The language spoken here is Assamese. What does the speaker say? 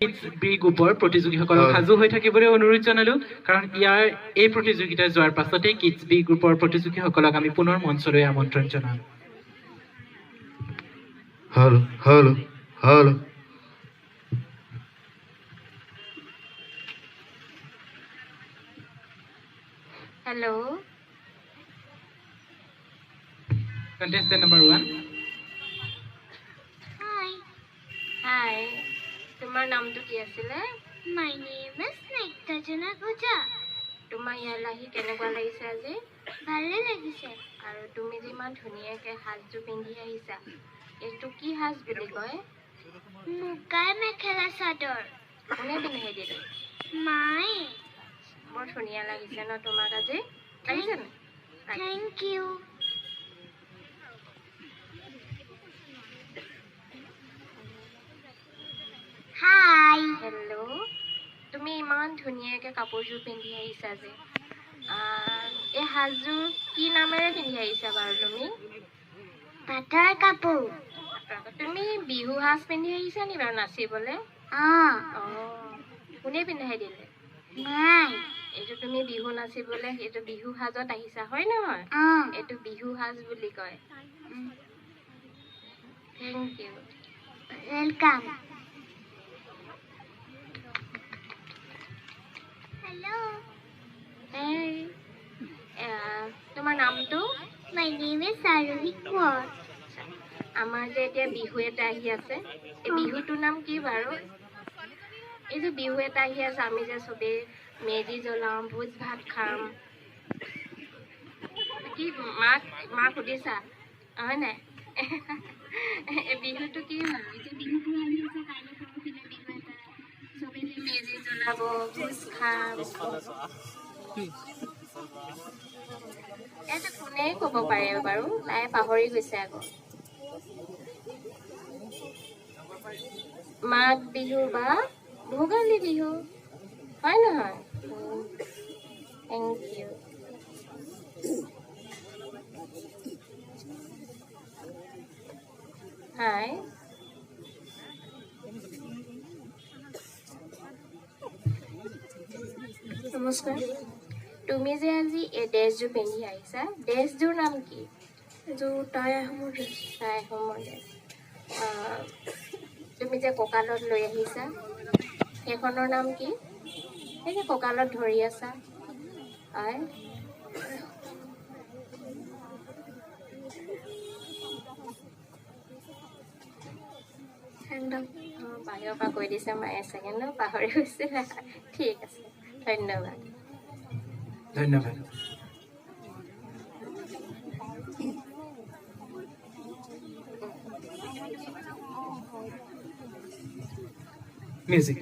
কিডছ বি গ্ৰুপৰ প্ৰতিযোগীসকলক সাজু হৈ থাকিবলৈ অনুৰোধ জনালোঁ, কাৰণ ইয়াৰ এই প্ৰতিযোগিতা যোৱাৰ পাছতে কিডছ বি গ্ৰুপৰ প্ৰতিযোগীসকলক আমি পুনৰ মঞ্চলৈ আমন্ত্ৰণ জনাম। Hello, hello, hello. Hello. Contestant number 1. Hi. Hi. Tumar naam to ki asile? My name is Nektajana Guja. Tumar yala hi kenegwa lagise aji? Bhale lagise. Aru tumi jiman dhuniyake hajju pindhi ahisa. Etu ki haj boli koy? Mugai mekhela sador. Kone pindahi dile? My. বৰ ধুনীয়া লাগিছে ন তোমাক আজি? লাগিছে নে? Thank you. Hi. Hello. তুমি ইমান ধুনীয়াকৈ কাপোৰযোৰ পিন্ধি আহিছা যে। এই সাজযোৰ কি নামেৰে পিন্ধি আহিছা বাৰু তুমি? Patar kapoor. তুমি বিহু সাজ পিন্ধি আহিছা নি বাৰু নাচিবলৈ? কোনে পিন্ধাই দিলে? My. এইটো তুমি বিহু নাচিবলৈ এইটো বিহু সাজত আহিছা হয় নহয়? এইটো বিহু সাজ বুলি কয়। Thank you. Welcome. Hello. Hey. তোমাৰ নামটো? My name is Arohi Kaur. আমাৰ যে এতিয়া বিহু এটা আহি আছে, এই বিহুটোৰ নাম কি বাৰু? এই যে বিহু এটা আহি আছে আমি যে চবেই মেজি জ্বলাম, ভোজ ভাত খাম। কি মাক সুধিছা হয় নাই? বিহুটো কি হয়? এই যে বিহুটো আহি আছে কাইলৈ পৰহিলে বিহু এটা, চবেই যে মেজি জ্বলাব, ভোজ খাম। এইটো কোনে ক'ব পাৰে বাৰু? তাই পাহৰি গৈছে আকৌ। মাঘ বিহু বা ভোগালী বিহু হয় নহয়? Thank you. Hi. নমস্কাৰ। তুমি যে আজি এই ড্ৰেছযোৰ পিন্ধি আহিছা, ড্ৰেছযোৰ নাম কি? টাই আহোমৰ ড্ৰেছ। টাই আহোমৰ ড্ৰেছ। তুমি যে কঁকালত লৈ আহিছা সেইখনৰ নাম কি? এই যে কঁকালত ধৰি আছা হয়? বাহিৰৰ পৰা কৈ দিছে মায়ে চাগে ন, পাহৰি গৈছে। ঠিক আছে, ধন্যবাদ। ধন্যবাদ। মিউজিক।